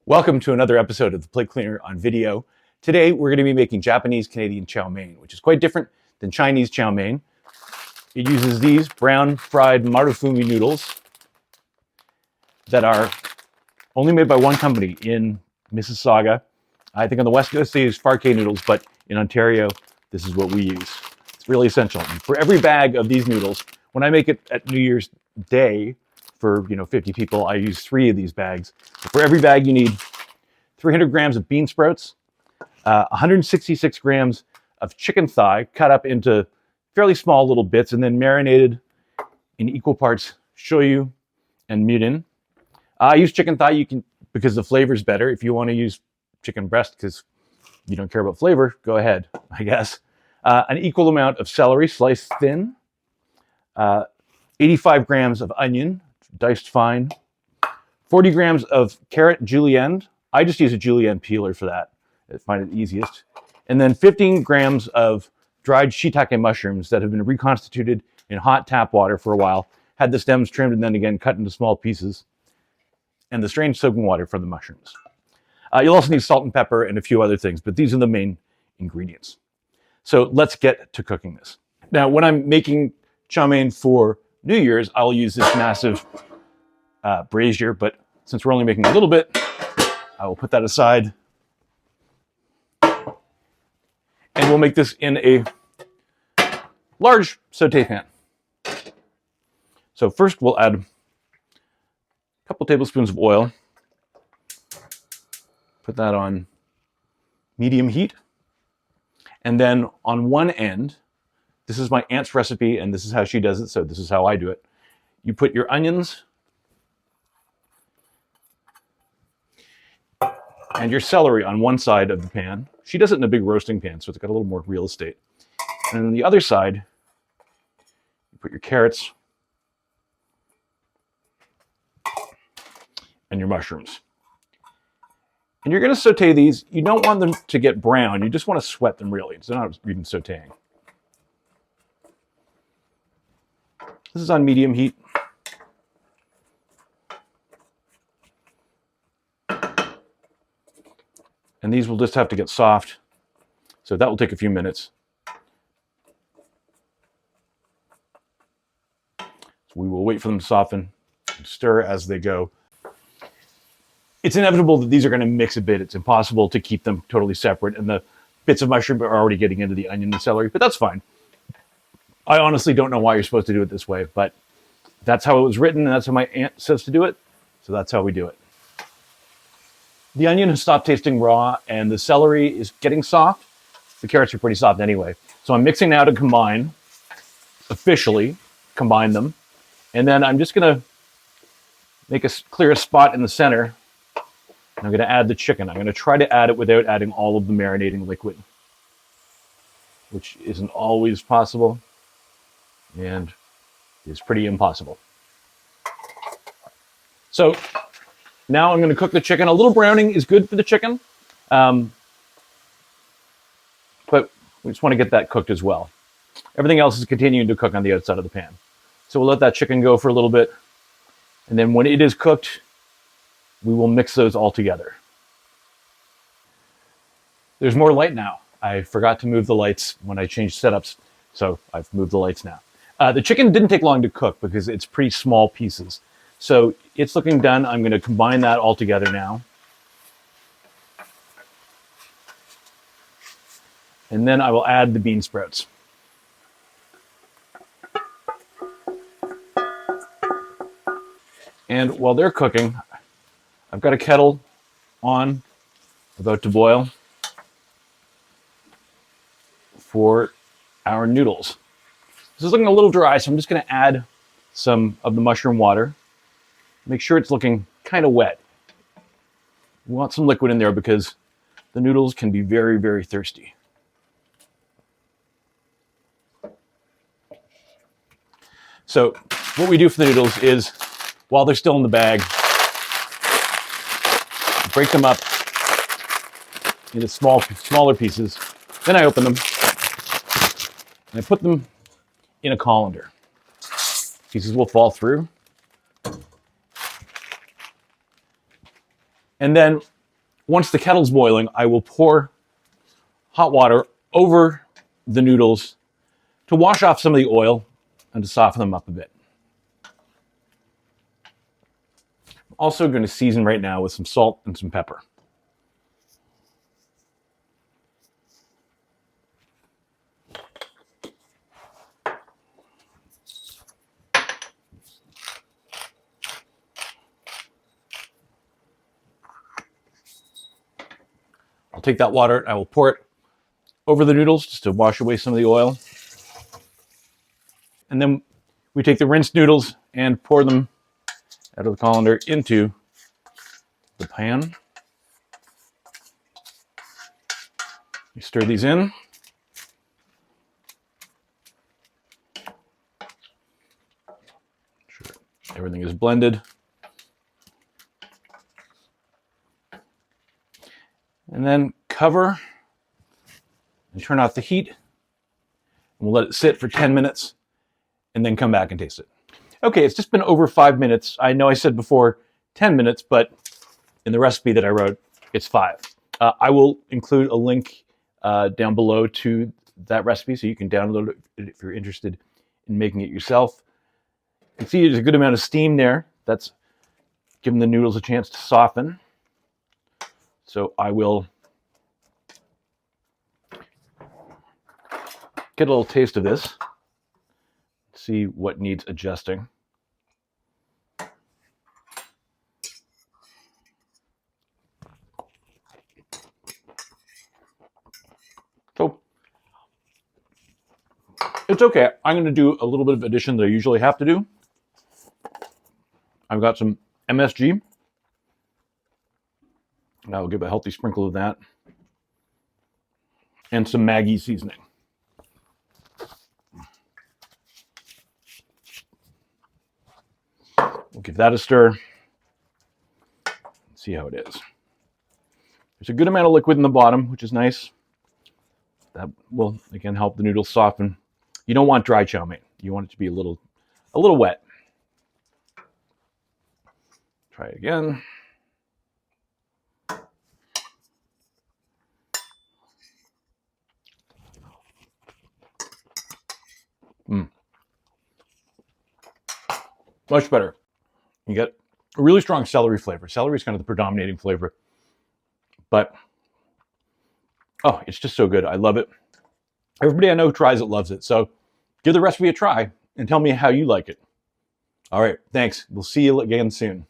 Welcome to another episode of the Plate Cleaner on video. Today we're going to be making Japanese Canadian Chow Mein, which is quite different than Chinese chow mein. It uses these brown fried marufumi noodles that are only made by one company in Mississauga. I think on the West Coast they use Farke noodles, but in Ontario this is what we use. It's really essential. And for every bag of these noodles, when I make it at New Year's Day, for 50 people, I use 3 of these bags. For every bag, you need 300 grams of bean sprouts, 166 grams of chicken thigh cut up into fairly small little bits and then marinated in equal parts shoyu and mirin. I use chicken thigh because the flavor is better. If you want to use chicken breast because you don't care about flavor, go ahead, I guess. An equal amount of celery sliced thin, 85 grams of onion, diced fine, 40 grams of carrot julienne. I just use a julienne peeler for that. I find it easiest. And then 15 grams of dried shiitake mushrooms that have been reconstituted in hot tap water for a while, had the stems trimmed and then again cut into small pieces, and the strained soaking water from the mushrooms. You'll also need salt and pepper and a few other things, but these are the main ingredients. So let's get to cooking this. Now, when I'm making chow mein for New Year's, I'll use this massive brazier, but since we're only making a little bit, I will put that aside. And we'll make this in a large saute pan. So first we'll add a couple tablespoons of oil. Put that on medium heat. And then on one end, this is my aunt's recipe and this is how she does it, so this is how I do it. You put your onions and your celery on one side of the pan. She does it in a big roasting pan, so it's got a little more real estate. And on the other side, you put your carrots and your mushrooms. And you're going to saute these. You don't want them to get brown. You just want to sweat them really. It's not even sauteing. This is on medium heat. And these will just have to get soft. So that will take a few minutes. So we will wait for them to soften and stir as they go. It's inevitable that these are going to mix a bit. It's impossible to keep them totally separate. And the bits of mushroom are already getting into the onion and celery, but that's fine. I honestly don't know why you're supposed to do it this way, but that's how it was written and that's how my aunt says to do it. So that's how we do it. The onion has stopped tasting raw and the celery is getting soft. The carrots are pretty soft anyway. So I'm mixing now to officially combine them. And then I'm just gonna clear a spot in the center. And I'm gonna add the chicken. I'm gonna try to add it without adding all of the marinating liquid, which isn't always possible and is pretty impossible. So now I'm going to cook the chicken. A little browning is good for the chicken, but we just want to get that cooked as well. Everything else is continuing to cook on the outside of the pan. So we'll let that chicken go for a little bit, and then when it is cooked, we will mix those all together. There's more light now. I forgot to move the lights when I changed setups, so I've moved the lights now. The chicken didn't take long to cook because it's pretty small pieces. So it's looking done. I'm going to combine that all together now. And then I will add the bean sprouts. And while they're cooking, I've got a kettle on, about to boil, for our noodles. This is looking a little dry, so I'm just going to add some of the mushroom water. Make sure it's looking kind of wet. We want some liquid in there because the noodles can be very, very thirsty. So what we do for the noodles is, while they're still in the bag, break them up into smaller pieces. Then I open them and I put them in a colander. Pieces will fall through. And then once the kettle's boiling, I will pour hot water over the noodles to wash off some of the oil and to soften them up a bit. I'm also going to season right now with some salt and some pepper. I'll take that water and I will pour it over the noodles just to wash away some of the oil. And then we take the rinsed noodles and pour them out of the colander into the pan. You stir these in. Sure everything is blended. And then cover and turn off the heat. And we'll let it sit for 10 minutes and then come back and taste it. Okay, it's just been over 5 minutes. I know I said before 10 minutes, but in the recipe that I wrote, it's 5. I will include a link down below to that recipe so you can download it if you're interested in making it yourself. You can see there's a good amount of steam there. That's giving the noodles a chance to soften. So I will get a little taste of this, see what needs adjusting. So it's okay. I'm going to do a little bit of addition that I usually have to do. I've got some MSG. I will give a healthy sprinkle of that. And some Maggi seasoning. We'll give that a stir. See how it is. There's a good amount of liquid in the bottom, which is nice. That will, again, help the noodles soften. You don't want dry chow mein. You want it to be a little wet. Try it again. Much better. You get a really strong celery flavor. Celery is kind of the predominating flavor. But, oh, it's just so good. I love it. Everybody I know who tries it loves it. So give the recipe a try and tell me how you like it. All right, thanks. We'll see you again soon.